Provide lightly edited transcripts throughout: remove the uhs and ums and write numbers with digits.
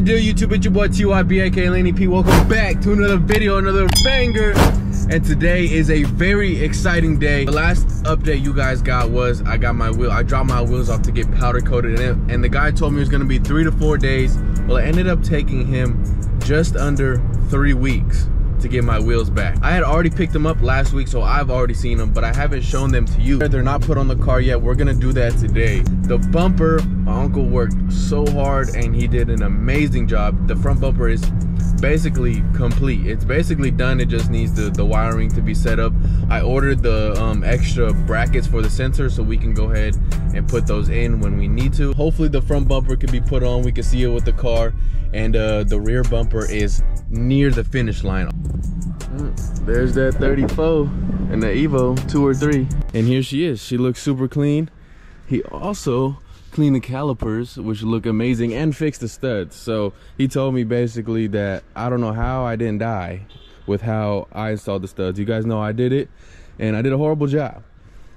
deal, YouTube? It's your boy TYB, aka Laneyy P. Welcome back to another video, another banger. And today is a very exciting day. The last update you guys got was I dropped my wheels off to get powder coated in it, and the guy told me it was gonna be 3 to 4 days. Well, it ended up taking him just under 3 weeks to get my wheels back. I had already picked them up last week, so I've already seen them, but I haven't shown them to you. They're not put on the car yet. We're gonna do that today. The bumper, my uncle worked so hard and he did an amazing job. The front bumper is basically complete. It's basically done. It just needs the wiring to be set up. I ordered the extra brackets for the sensor so we can go ahead and put those in when we need to. Hopefully the front bumper can be put on. We can see it with the car, and the rear bumper is near the finish line. There's that 34 and the Evo 2 or 3, and here she is. She looks super clean. He also cleaned the calipers, which look amazing, and fixed the studs. So he told me basically that I don't know how I didn't die with how I installed the studs. You guys know I did it, and I did a horrible job.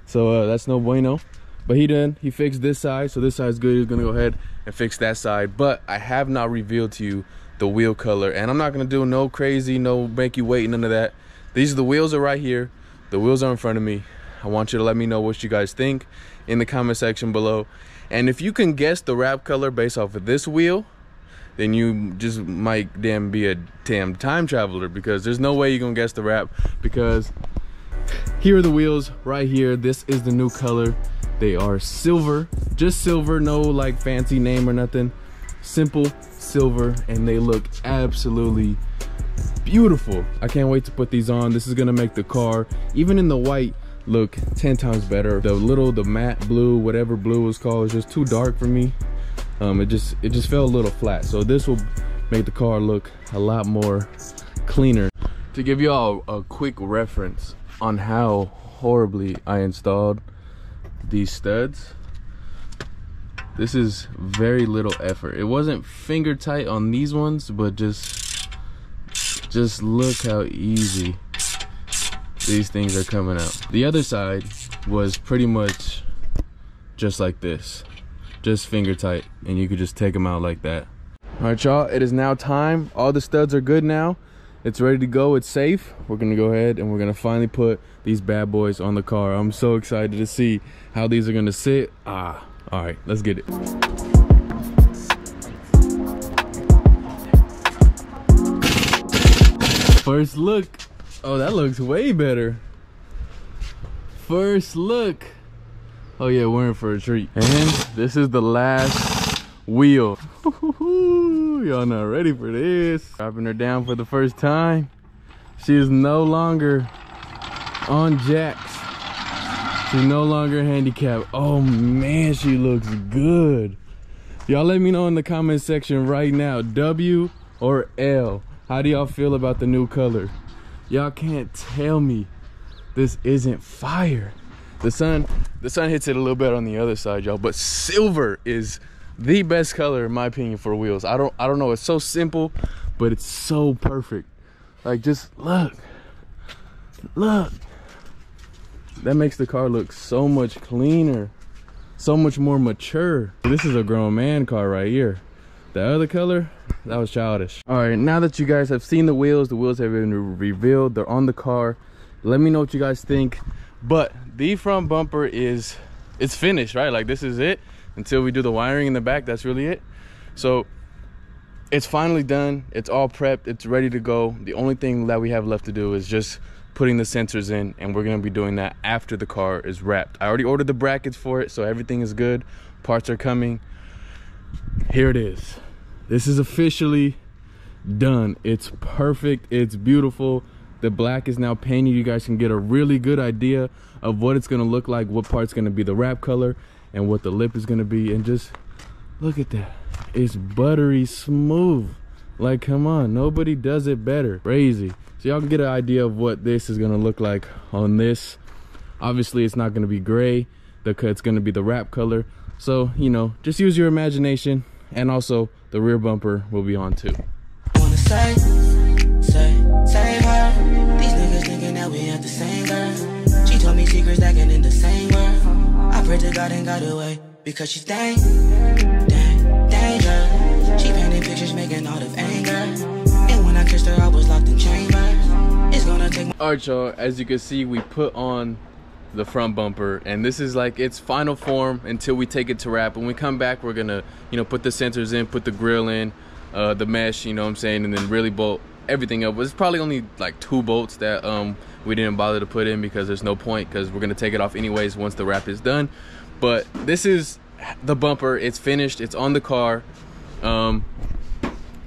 So that's no bueno. But he fixed this side, so this side's good. He's gonna go ahead and fix that side. But I have not revealed to you the wheel color, and I'm not gonna do no crazy, no make you wait, none of that. The wheels are right here. The wheels are in front of me. I want you to let me know what you guys think in the comment section below. And if you can guess the wrap color based off of this wheel, then you just might be a damn time traveler, because there's no way you're gonna guess the wrap, because here are the wheels right here. This is the new color. They are silver, just silver, no like fancy name or nothing. Simple silver, and they look absolutely beautiful. I can't wait to put these on. This is gonna make the car, even in the white, look 10 times better. The matte blue, whatever blue was called, is just too dark for me. It just felt a little flat. So this will make the car look a lot more cleaner. To give y'all a quick reference on how horribly I installed these studs, this is very little effort. It wasn't finger tight on these ones, but just look how easy these things are coming out. The other side was pretty much just like this, just finger tight, and you could just take them out like that. All right, y'all, it is now time. All the studs are good now. It's ready to go. It's safe. We're gonna go ahead and we're gonna finally put these bad boys on the car. I'm so excited to see how these are gonna sit. All right, let's get it. First look. Oh, that looks way better. First look. Oh yeah, we're in for a treat. And this is the last wheel. Y'all not ready for this. Dropping her down for the first time. She is no longer on jacks. She's no longer handicapped. Oh man, she looks good. Y'all let me know in the comment section right now, W or L. How do y'all feel about the new color? Y'all can't tell me this isn't fire. The sun hits it a little bit on the other side, y'all, but silver is the best color in my opinion for wheels. I don't know, it's so simple, but it's so perfect. Like, just look. That makes the car look so much cleaner, so much more mature. This is a grown man car right here. The other color, that was childish. All right, now that you guys have seen the wheels have been revealed. They're on the car. Let me know what you guys think. But the front bumper it's finished, right? Like, this is it. Until we do the wiring in the back, that's really it. So it's finally done. It's all prepped. It's ready to go. The only thing that we have left to do is just putting the sensors in, and we're gonna be doing that after the car is wrapped. I already ordered the brackets for it, so everything is good. Parts are coming. Here it is. This is officially done. It's perfect. It's beautiful. The black is now painted. You guys can get a really good idea of what it's gonna look like, what part's gonna be the wrap color, and what the lip is gonna be. And just look at that. It's buttery smooth. Like, come on, nobody does it better. Crazy. So y'all can get an idea of what this is gonna look like on this. Obviously it's not gonna be gray. It's gonna be the wrap color. So, you know, just use your imagination. And also the rear bumper will be on too. Wanna save her. These niggas thinking that we ain't the same girl. She told me secrets that get in the same world. I pray to God and got away because she's dangerous. She painted pictures, shaking out of anger. And when I kissed her, I was locked in chambers. It's gonna take my... Alright, y'all, as you can see, we put on the front bumper, and this is like its final form until we take it to wrap. When we come back, we're gonna, you know, put the sensors in, put the grill in, the mesh, you know what I'm saying, and then really bolt everything up. It's probably only like 2 bolts that we didn't bother to put in because there's no point, because we're gonna take it off anyways once the wrap is done. But this is the bumper. It's finished, it's on the car.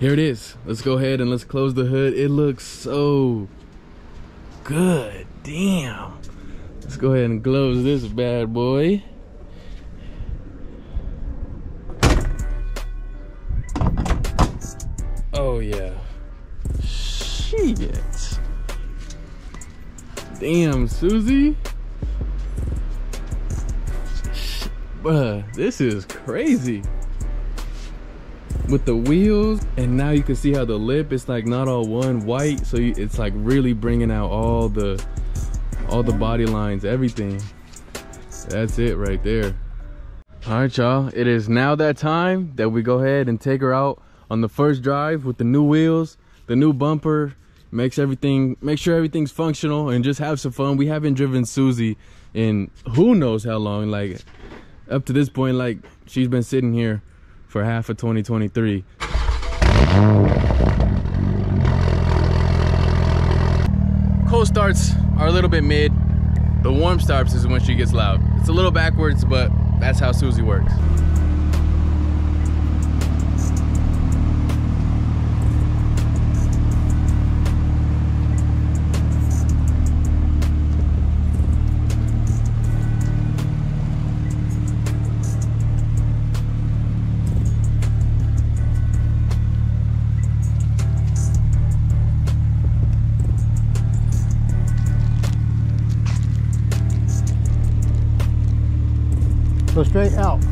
Here it is. Let's go ahead and let's close the hood. It looks so good. Damn. Let's go ahead and close this bad boy. Oh yeah. Shit. Damn, Susie. Bruh, this is crazy. With the wheels, and now you can see how the lip is like not all one white, so it's like really bringing out all the body lines, everything. That's it right there. All right, y'all, it is now that time that we go ahead and take her out on the first drive with the new wheels, the new bumper. Make sure everything's functional and just have some fun. We haven't driven Susie in who knows how long. Like up to this point, like she's been sitting here for half of 2023. Cold starts are a little bit mid. The warm starts is when she gets loud. It's a little backwards, but that's how Susie works. Go straight out.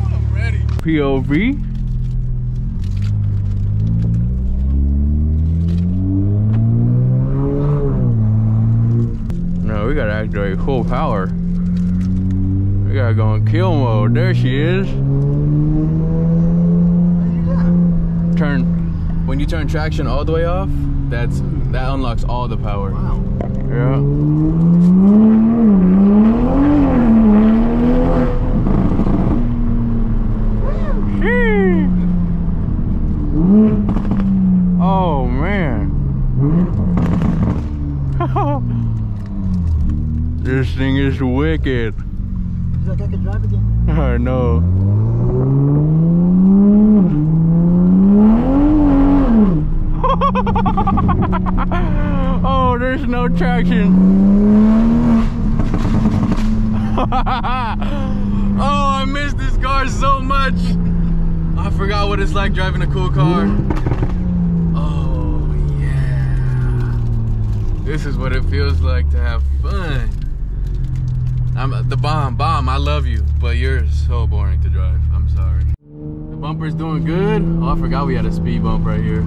I'm ready. POV. We gotta activate full power. We gotta go in kill mode. There she is. When you turn traction all the way off, that unlocks all the power. Wow. Yeah. Oh man. This thing is wicked. He's like, I can drive again. I know. Oh, there's no traction. Oh, I miss this car so much. I forgot what it's like driving a cool car. Oh, yeah. This is what it feels like to have fun. I'm the bomb, I love you, but you're so boring to drive. I'm sorry. The bumper's doing good. Oh, I forgot we had a speed bump right here.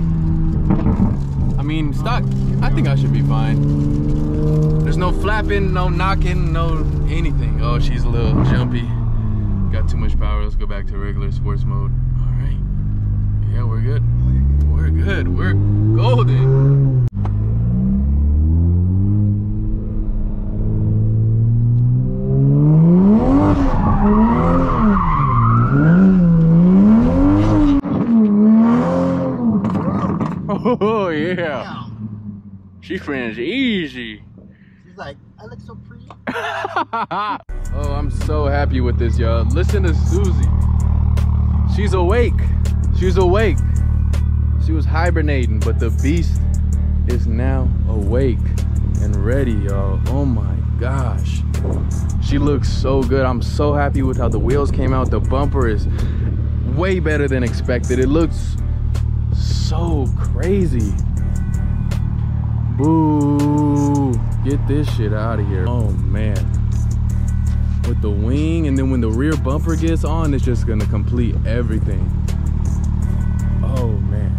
I mean, stock, I think I should be fine. There's no flapping, no knocking, no anything. Oh, she's a little jumpy. Got too much power. Let's go back to regular sports mode. All right. Yeah, we're good. We're good. We're golden. Oh yeah. Damn. She friends easy. She's like, I look so pretty. Oh, I'm so happy with this, y'all. Listen to Susie. She's awake. She's awake. She was hibernating, but the beast is now awake and ready, y'all. Oh my gosh. She looks so good. I'm so happy with how the wheels came out. The bumper is way better than expected. It looks so crazy. Boo. Get this shit out of here. Oh man. with the wing, and then when the rear bumper gets on, it's just gonna complete everything. Oh man.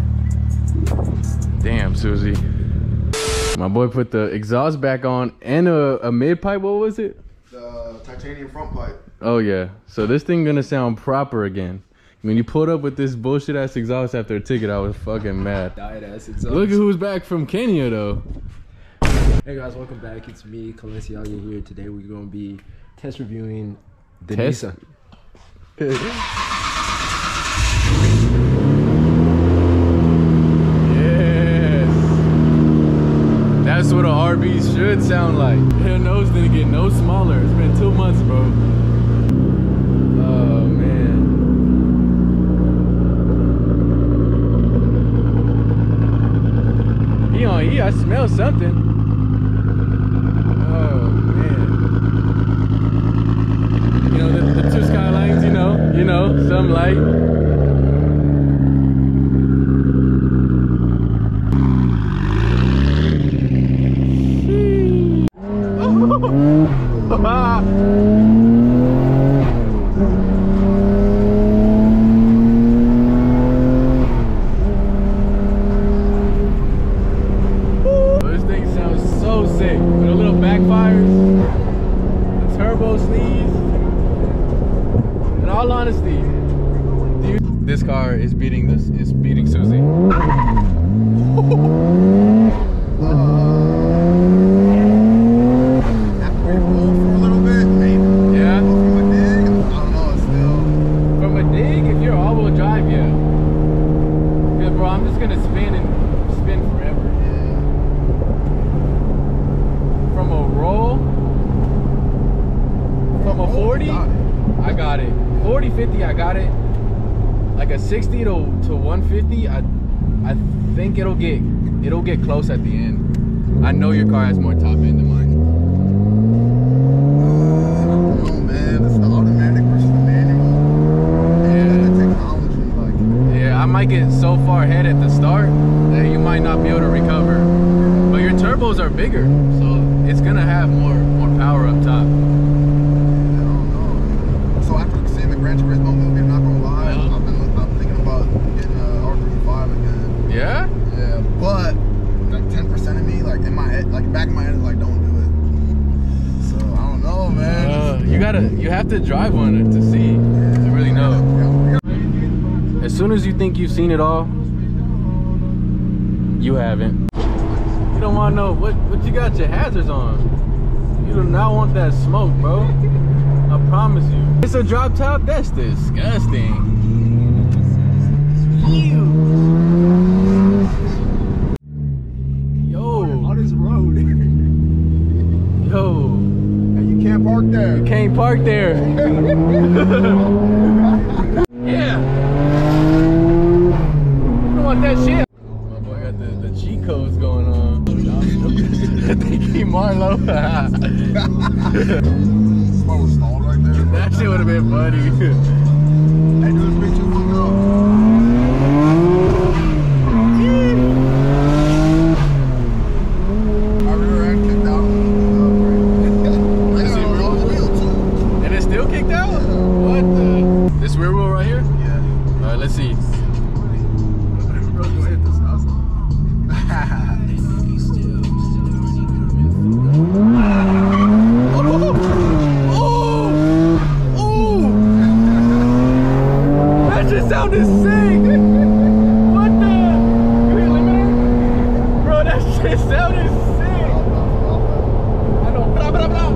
Damn, Susie. My boy put the exhaust back on and a mid pipe. What was it? The titanium front pipe. Oh yeah. So this thing gonna sound proper again. When you pulled up with this bullshit ass exhaust after a ticket, I was fucking mad. Diet ass exhaust. Look at who's back from Kenya though. Hey guys, welcome back. It's me, Laneyy here. Today we're gonna be test reviewing the Nissan. That's what a RB should sound like. Your nose didn't get no smaller. It's been 2 months, bro. Oh, man. I smell something. Oh, man. You know, the two Skylines, you know, some light. This thing sounds so sick. With a little backfires, the turbo sneeze. In all honesty, this car is beating Susie. I got it. 40, 50, I got it. Like a 60 to 150, I think it'll get close at the end. I know your car has more top end than mine. I don't know, man. It's the automatic versus the manual. Yeah. The technology, like. Yeah, I might get so far ahead at the start that you might not be able to recover. But your turbos are bigger, so it's gonna have more power up top. Gran Turismo movie, I'm not gonna lie. I'm thinking about getting a R35 again. Yeah? Yeah, but like 10% of me, like in my head, like back of my head is like, don't do it. So I don't know, man. You have to drive one to see, to really know. As soon as you think you've seen it all, you haven't. You don't want to know what you got your hazards on. You do not want that smoke, bro. I promise you. It's a drop top? That's disgusting. Ew. Yo. On this road. Yo. And you can't park there. You can't park there. Yeah. You don't want that shit. My boy got the cheat codes going on. Thank Marlo. That shit would have been funny. Hey, do this picture one go. My rear end kicked out. And it's still kicked out? Yeah. What the? This rear wheel right here? Yeah. Alright, let's see. Bro, go hit this house. Sounded sick! What the? You eliminated? Bro, that shit sounded sick! I know, blah blah blah!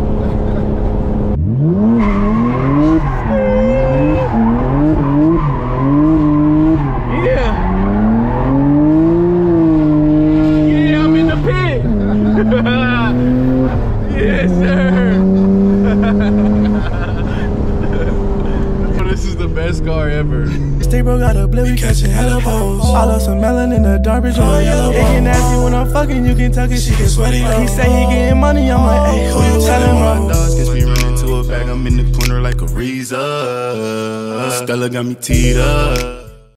Yeah! Yeah, I'm in the pit! Yes, sir! This is the best car ever. Stay bro got a blip, we catching hella poles. I love some melon in the dark bitch on yellow. It get nasty when I'm fucking, you can tuck it, she get sweaty. He say he getting money, I'm like, hey, who you telling? My dogs catch me running to a bag, I'm in the corner like a Reza. Stella got me teed up.